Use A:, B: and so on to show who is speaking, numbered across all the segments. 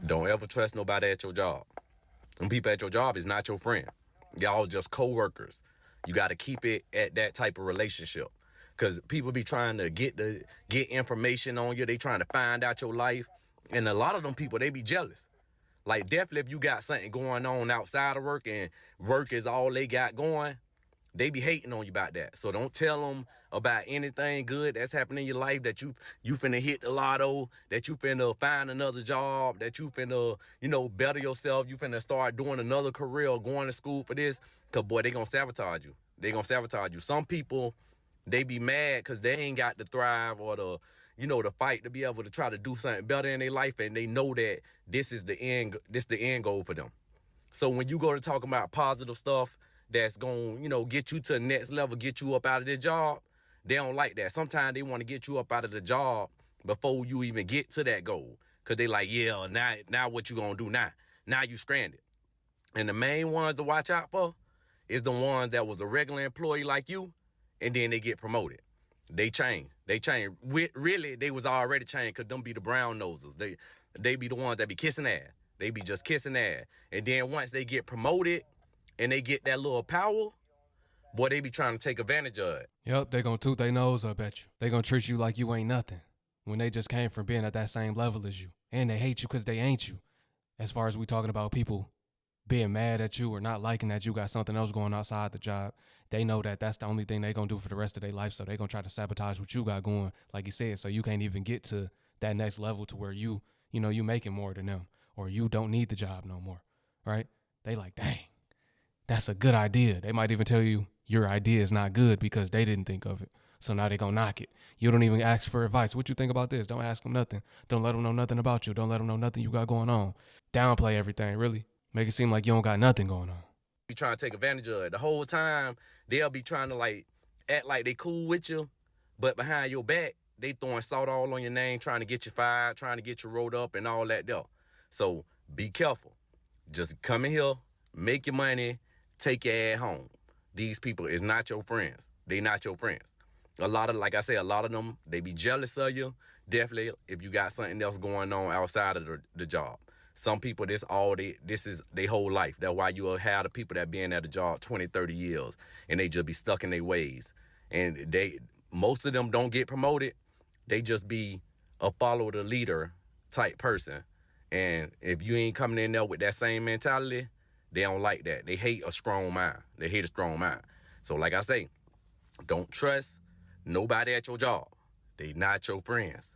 A: Don't ever trust nobody at your job. Them people at your job is not your friend. Y'all just coworkers. You got to keep it at that type of relationship. Because people be trying to get information on you. They trying to find out your life. And a lot of them people, they be jealous. Like, definitely if you got something going on outside of work and work is all they got going, they be hating on you about that. So don't tell them about anything good that's happening in your life, that you finna hit the lotto, that you finna find another job, that you finna, better yourself, you finna start doing another career or going to school for this. Because, boy, they gonna sabotage you. They gonna sabotage you. Some people, they be mad because they ain't got the thrive or the fight to be able to try to do something better in their life, and they know that this is the end goal for them. So when you go to talk about positive stuff that's going to, get you to the next level, get you up out of this job, they don't like that. Sometimes they want to get you up out of the job before you even get to that goal. Because they like, yeah, now what you going to do now? Now you stranded. And the main ones to watch out for is the ones that was a regular employee like you, and then they get promoted. They change. Really, they was already changed because them be the brown noses. They be the ones that be kissing ass. They be just kissing ass. And then once they get promoted and they get that little power, boy, they be trying to take advantage of it.
B: Yep, they gonna toot their nose up at you. They gonna treat you like you ain't nothing when they just came from being at that same level as you. And they hate you because they ain't you. As far as we talking about people being mad at you or not liking that you got something else going outside the job, they know that that's the only thing they gonna do for the rest of their life. So they gonna try to sabotage what you got going, like you said, so you can't even get to that next level to where you making more than them, or you don't need the job no more, right? They like, dang, that's a good idea. They might even tell you your idea is not good because they didn't think of it. So now they gonna knock it. You don't even ask for advice. What you think about this? Don't ask them nothing. Don't let them know nothing about you. Don't let them know nothing you got going on. Downplay everything, really. Make it seem like you don't got nothing going on.
A: Be trying to take advantage of it. The whole time, they'll be trying to, like, act like they cool with you, but behind your back, they throwing salt all on your name, trying to get you fired, trying to get you rolled up and all that there. So be careful. Just come in here, make your money, take your ass home. These people is not your friends. They not your friends. Like I say, a lot of them, they be jealous of you. Definitely if you got something else going on outside of the job. Some people, this is their whole life. That's why you'll have the people that been at a job 20, 30 years, and they just be stuck in their ways. And most of them don't get promoted. They just be a follow the leader type person. And if you ain't coming in there with that same mentality, they don't like that. They hate a strong mind. So like I say, don't trust nobody at your job. They not your friends.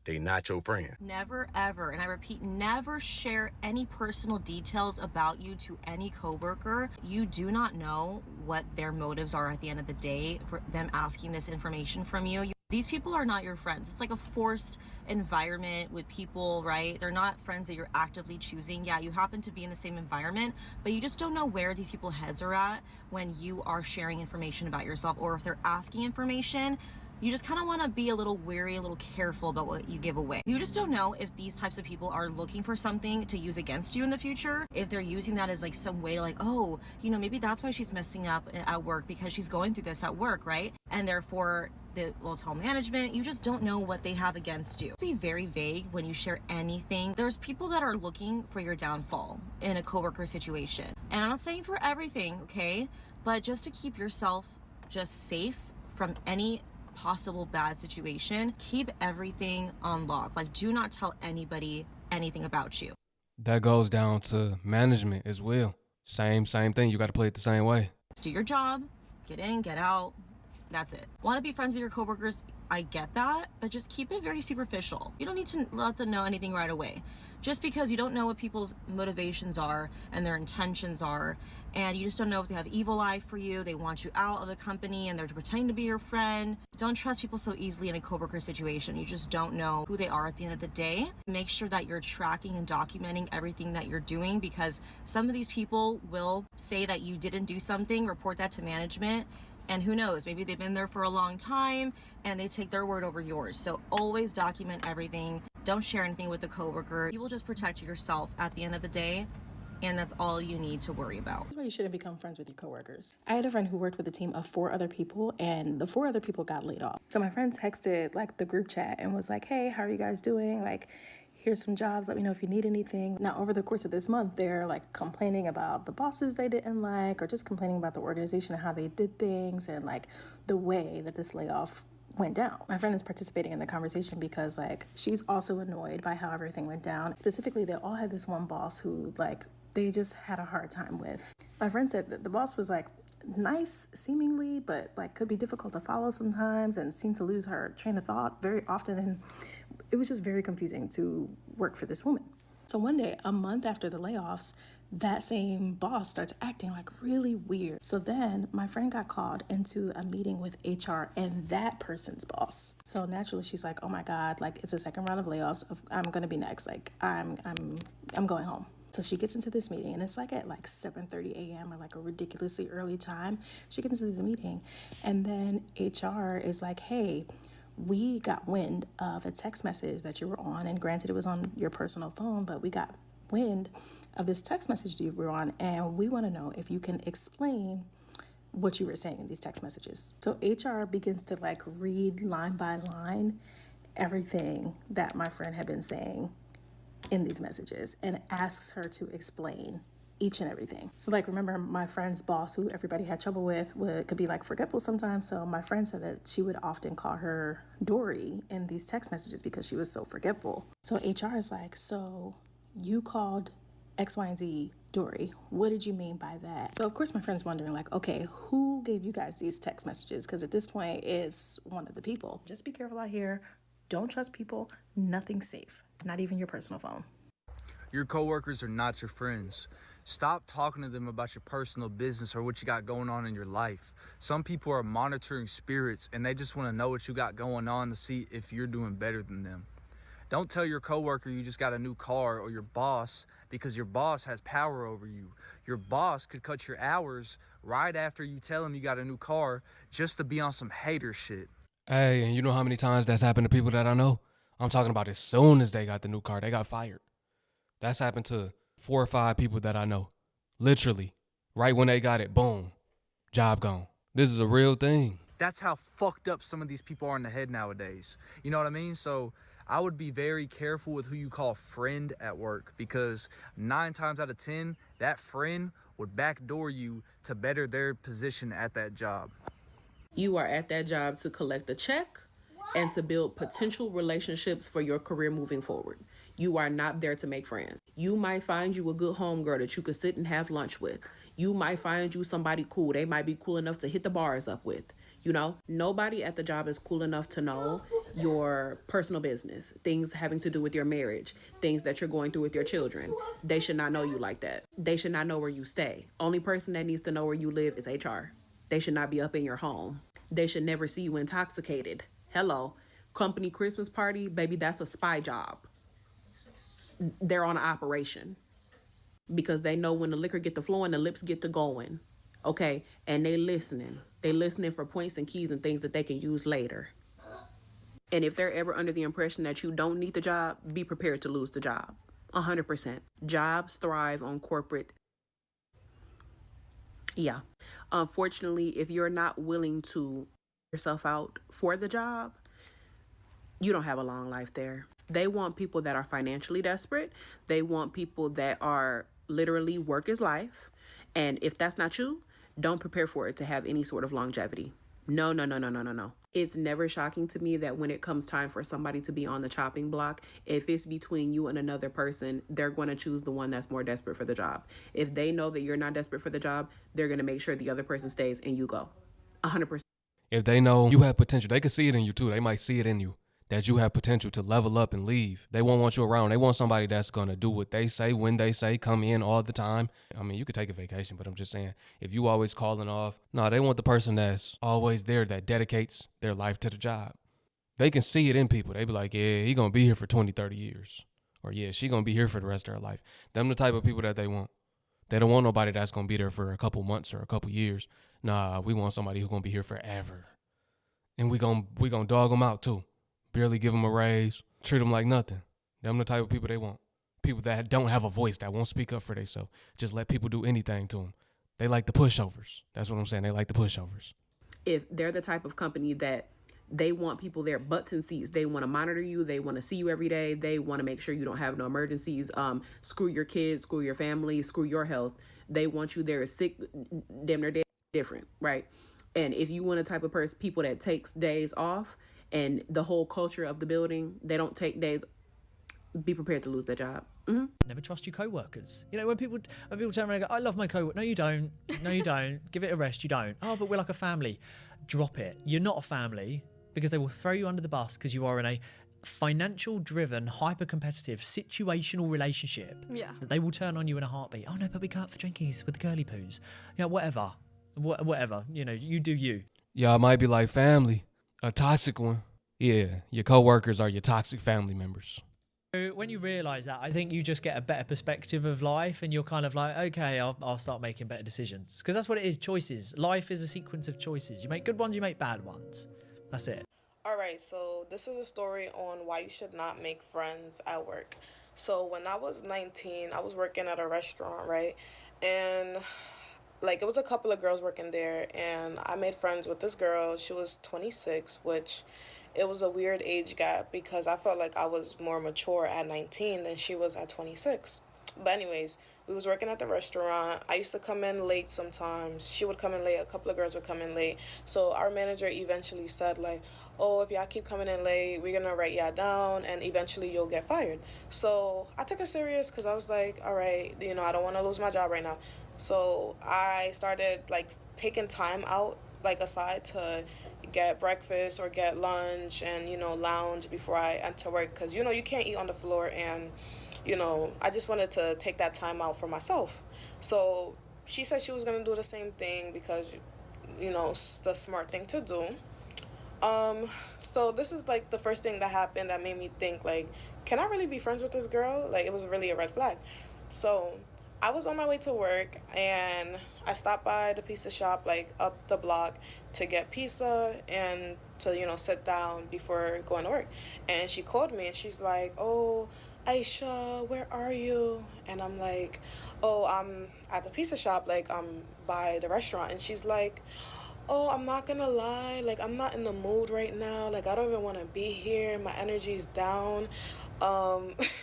A: They not your friend.
C: Never ever, and I repeat, never share any personal details about you to any coworker. You do not know what their motives are at the end of the day for them asking this information from you. These people are not your friends. It's like a forced environment with people, right? They're not friends that you're actively choosing. Yeah, you happen to be in the same environment, but you just don't know where these people's heads are at when you are sharing information about yourself, or if they're asking information. You just kind of want to be a little wary, a little careful about what you give away. You just don't know if these types of people are looking for something to use against you in the future. If they're using that as like some way, like, oh, maybe that's why she's messing up at work, because she's going through this at work, right? And therefore, they'll tell management. You just don't know what they have against you. Be very vague when you share anything. There's people that are looking for your downfall in a coworker situation. And I'm not saying for everything, okay? But just to keep yourself just safe from any possible bad situation, keep everything on lock. Like, do not tell anybody anything about you.
B: That goes down to management as well. Same thing. You got to play it the same way.
C: Do your job, get in, get out. That's it. Want to be friends with your coworkers? I get that, but just keep it very superficial. You don't need to let them know anything right away. Just because you don't know what people's motivations are and their intentions are, and you just don't know if they have evil eye for you, they want you out of the company and they're pretending to be your friend. Don't trust people so easily in a coworker situation. You just don't know who they are at the end of the day. Make sure that you're tracking and documenting everything that you're doing, because some of these people will say that you didn't do something, report that to management, and who knows, maybe they've been there for a long time and they take their word over yours. So always document everything. Don't share anything with a coworker. You will just protect yourself at the end of the day, and that's all you need to worry about.
D: That's why you shouldn't become friends with your coworkers. I had a friend who worked with a team of 4 other people, and the 4 other people got laid off. So my friend texted like the group chat and was like, hey, how are you guys doing? Like, here's some jobs, let me know if you need anything. Now, over the course of this month, they're like complaining about the bosses they didn't like, or just complaining about the organization and how they did things and like the way that this layoff went down. My friend is participating in the conversation because like she's also annoyed by how everything went down. Specifically, they all had this one boss who like they just had a hard time with. My friend said that the boss was like nice seemingly, but like could be difficult to follow sometimes and seemed to lose her train of thought very often, and it was just very confusing to work for this woman. So one day, a month after the layoffs, that same boss starts acting like really weird. So then my friend got called into a meeting with HR and that person's boss. So naturally she's like, oh my God, like it's a second round of layoffs. I'm gonna be next. Like I'm going home. So she gets into this meeting and it's like at like 7:30 a.m. or like a ridiculously early time. She gets into the meeting and then HR is like, hey, we got wind of a text message that you were on, and granted it was on your personal phone, but we got wind of this text message that you were on, and we want to know if you can explain what you were saying in these text messages. So HR begins to like read line by line everything that my friend had been saying in these messages and asks her to explain each and everything. So like, remember my friend's boss, who everybody had trouble with, could be like forgetful sometimes. So my friend said that she would often call her Dory in these text messages because she was so forgetful. So HR is like, so you called X, Y, and Z Dory. What did you mean by that? So of course my friend's wondering like, okay, who gave you guys these text messages? Because at this point it's one of the people. Just be careful out here. Don't trust people. Nothing's safe. Not even your personal phone.
E: Your coworkers are not your friends. Stop talking to them about your personal business or what you got going on in your life. Some people are monitoring spirits and they just want to know what you got going on to see if you're doing better than them. Don't tell your coworker you just got a new car or your boss, because your boss has power over you. Your boss could cut your hours right after you tell him you got a new car just to be on some hater shit.
B: Hey, and you know how many times that's happened to people that I know? I'm talking about as soon as they got the new car, they got fired. That's happened to 4 or 5 people that I know. Literally, right when they got it, boom, job gone. This is a real thing.
E: That's how fucked up some of these people are in the head nowadays. You know what I mean? So I would be very careful with who you call friend at work, because 9 times out of 10, that friend would backdoor you to better their position at that job.
F: You are at that job to collect a check and to build potential relationships for your career moving forward. You are not there to make friends. You might find you a good homegirl that you could sit and have lunch with. You might find you somebody cool. They might be cool enough to hit the bars up with. You know, nobody at the job is cool enough to know your personal business, things having to do with your marriage, things that you're going through with your children. They should not know you like that. They should not know where you stay. Only person that needs to know where you live is HR. They should not be up in your home. They should never see you intoxicated. Hello, company Christmas party, baby, that's a spy job. They're on an operation because they know when the liquor get to flowing, the lips get to going. Okay, and they listening. They listening for points and keys and things that they can use later. And if they're ever under the impression that you don't need the job, be prepared to lose the job. 100%. Jobs thrive on corporate. Yeah. Unfortunately, if you're not willing to yourself out for the job, you don't have a long life there. They want people that are financially desperate. They want people that are literally work is life. And if that's not you, don't prepare for it to have any sort of longevity. No. It's never shocking to me that when it comes time for somebody to be on the chopping block, if it's between you and another person, they're going to choose the one that's more desperate for the job. If they know that you're not desperate for the job, they're going to make sure the other person stays and you go. 100%.
B: If they know you have potential, they can see it in you too. They might see it in you that you have potential to level up and leave. They won't want you around. They want somebody that's going to do what they say, when they say, come in all the time. I mean, you could take a vacation, but I'm just saying, if you always calling off, no, they want the person that's always there, that dedicates their life to the job. They can see it in people. They be like, yeah, he going to be here for 20, 30 years. Or yeah, she going to be here for the rest of her life. Them the type of people that they want. They don't want nobody that's going to be there for a couple months or a couple years. Nah, we want somebody who's going to be here forever. And we gonna dog them out too. Barely give them a raise, treat them like nothing. Them the type of people they want. People that don't have a voice, that won't speak up for themselves. Just let people do anything to them. They like the pushovers. That's what I'm saying. They like the pushovers.
F: If they're the type of company that They want people there, butts in seats. They want to monitor you. They want to see you every day. They want to make sure you don't have no emergencies. Screw your kids, screw your family, screw your health. They want you there sick, damn near dead, different, right? And if you want a type of person, people that takes days off, and the whole culture of the building, they don't take days, be prepared to lose their job. Mm-hmm.
G: Never trust your co-workers. You know, when people turn around and go, I love my co-worker. No, you don't. No, you don't. Give it a rest. You don't. Oh, but we're like a family. Drop it. You're not a family, because they will throw you under the bus because you are in a financial driven, hyper-competitive, situational relationship.
H: Yeah.
G: That they will turn on you in a heartbeat. Oh no, but we go out for drinkies with the girly poos. Yeah, whatever. Whatever. You know, you do you.
B: Y'all might be like family, a toxic one. Yeah, your coworkers are your toxic family members.
G: So when you realise that, I think you just get a better perspective of life, and you're kind of like, okay, I'll start making better decisions. Because that's what it is, choices. Life is a sequence of choices. You make good ones, you make bad ones. That's it.
I: Alright, so this is a story on why you should not make friends at work. So when I was 19, I was working at a restaurant, right? And like it was a couple of girls working there, and I made friends with this girl. She was 26, which it was a weird age gap because I felt like I was more mature at 19 than she was at 26. But anyways, we was working at the restaurant. I used to come in late sometimes. She would come in late. A couple of girls would come in late. So our manager eventually said like, oh, if y'all keep coming in late, we're gonna write y'all down and eventually you'll get fired. So I took it serious because I was like, all right, you know, I don't want to lose my job right now. So I started like taking time out, like aside, to get breakfast or get lunch and, you know, lounge before I enter work, because, you know, you can't eat on the floor. And, you know, I just wanted to take that time out for myself. So she said she was going to do the same thing because, you know, it's the smart thing to do. So this is like the first thing that happened that made me think like, can I really be friends with this girl? Like, it was really a red flag. So I was on my way to work and I stopped by the pizza shop like up the block to get pizza and to, you know, sit down before going to work. And she called me and she's like, oh, Aisha, where are you? And I'm like, oh, I'm at the pizza shop, like I'm by the restaurant. And she's like, oh, I'm not gonna lie, like I'm not in the mood right now, like I don't even want to be here, my energy's down.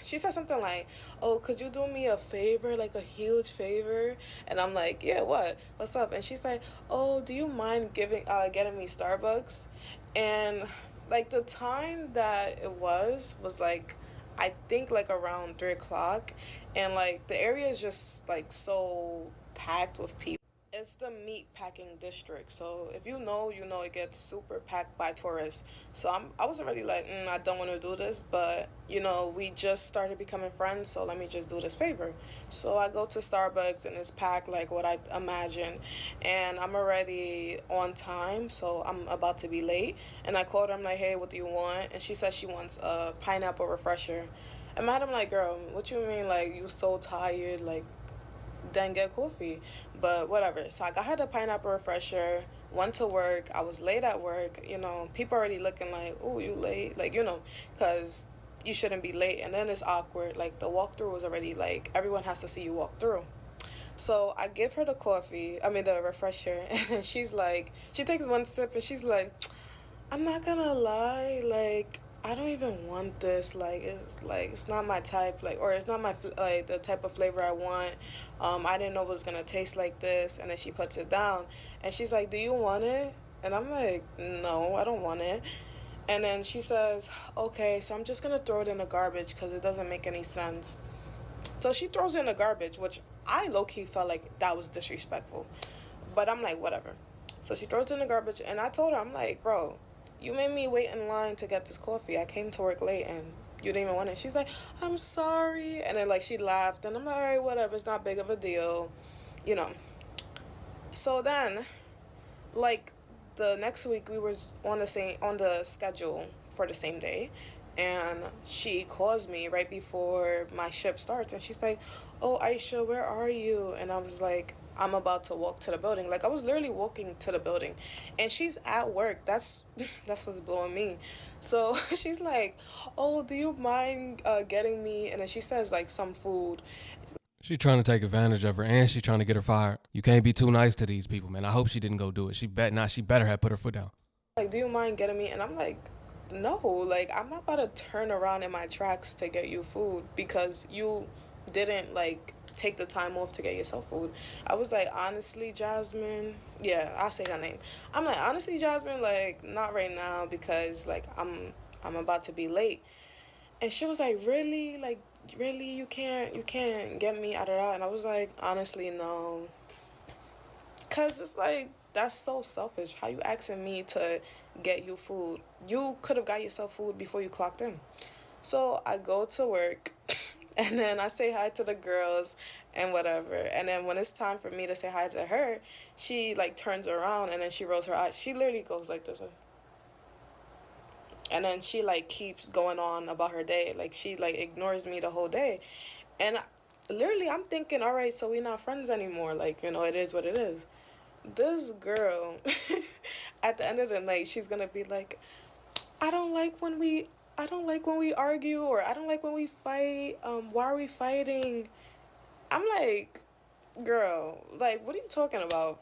I: She said something like, oh, could you do me a favor, like a huge favor? And I'm like, yeah, what's up? And she's like, oh, do you mind getting me Starbucks? And like the time that it was like, I think like around 3 o'clock, and like the area is just like so packed with people. It's the meat packing district, so if you know, you know, it gets super packed by tourists. So I was already like, I don't want to do this, but you know, we just started becoming friends, so let me just do this favor. So I go to Starbucks and it's packed like what I imagined, and I'm already on time, so I'm about to be late. And I called her, I'm like, hey, what do you want? And she says she wants a pineapple refresher. And madam, like, girl, what you mean? Like, you so tired, like, then get coffee. But whatever. So I got her the pineapple refresher, went to work. I was late at work, you know, people already looking like, oh, you late, like, you know, because you shouldn't be late. And then it's awkward, like the walkthrough was already like, everyone has to see you walk through. So I give her the refresher, and then she's like, she takes one sip and she's like, I'm not gonna lie, like I don't even want this, like it's not my type, like, or it's not my like the type of flavor I want. I didn't know it was gonna taste like this. And then she puts it down and she's like, do you want it? And I'm like, no, I don't want it. And then she says, okay, so I'm just gonna throw it in the garbage because it doesn't make any sense. So she throws it in the garbage, which I low-key felt like that was disrespectful, but I'm like, whatever. So she throws it in the garbage, and I told her, I'm like, bro, you made me wait in line to get this coffee. I came to work late and you didn't even want it. She's like, I'm sorry. And then like she laughed and I'm like, all right, whatever. It's not big of a deal, you know. So then, like the next week we was on the schedule for the same day, and she calls me right before my shift starts and she's like, oh, Aisha, where are you? And I was like, I'm about to walk to the building. Like I was literally walking to the building and she's at work. That's what's blowing me. So she's like, oh, do you mind getting me? And then she says like some food.
B: She trying to take advantage of her, and she trying to get her fired. You can't be too nice to these people, man. I hope she didn't go do it. She better have put her foot down.
I: like, do you mind getting me? And I'm like, no, like, I'm not about to turn around in my tracks to get you food because you didn't, like, take the time off to get yourself food. I was like, honestly, Jasmine, yeah, I'll say her name. I'm like, honestly, Jasmine, like, not right now because, like, I'm about to be late. And she was like, really? Like, really? You can't get me out of that? And I was like, honestly, no. Cause it's like that's so selfish. How you asking me to get you food? You could have got yourself food before you clocked in. So I go to work, and then I say hi to the girls and whatever. And then when it's time for me to say hi to her, she like turns around and then she rolls her eyes. She literally goes like this. And then she like keeps going on about her day. Like she like ignores me the whole day. And literally I'm thinking, all right, so we're not friends anymore. Like, it is what it is. This girl at the end of the night, she's gonna be like, I don't like when we I don't like when we argue, or I don't like when we fight. Why are we fighting? I'm like, girl, like, what are you talking about?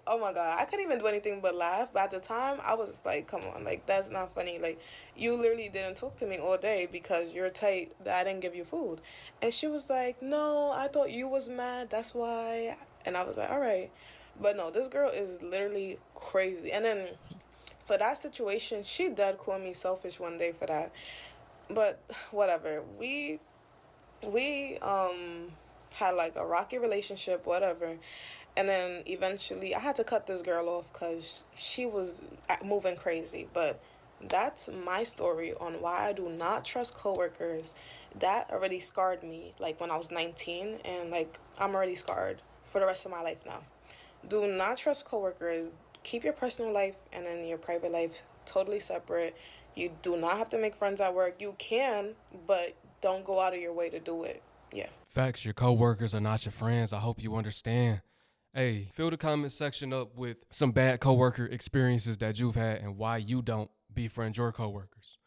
I: Oh my god, I couldn't even do anything but laugh. But at the time, I was just like, come on, like, that's not funny. Like, you literally didn't talk to me all day because you're tight that I didn't give you food. And she was like, no, I thought you was mad, that's why. And I was like, all right. But no, this girl is literally crazy. And then for that situation, she did call me selfish one day for that. But whatever. We had like a rocky relationship, whatever. And then eventually I had to cut this girl off because she was moving crazy. But that's my story on why I do not trust coworkers. That already scarred me, like when I was 19, and like I'm already scarred for the rest of my life now. Do not trust coworkers. Keep your personal life and then your private life totally separate. You do not have to make friends at work. You can, but don't go out of your way to do it. Yeah.
B: Facts, your coworkers are not your friends. I hope you understand. Hey, fill the comment section up with some bad coworker experiences that you've had and why you don't befriend your coworkers.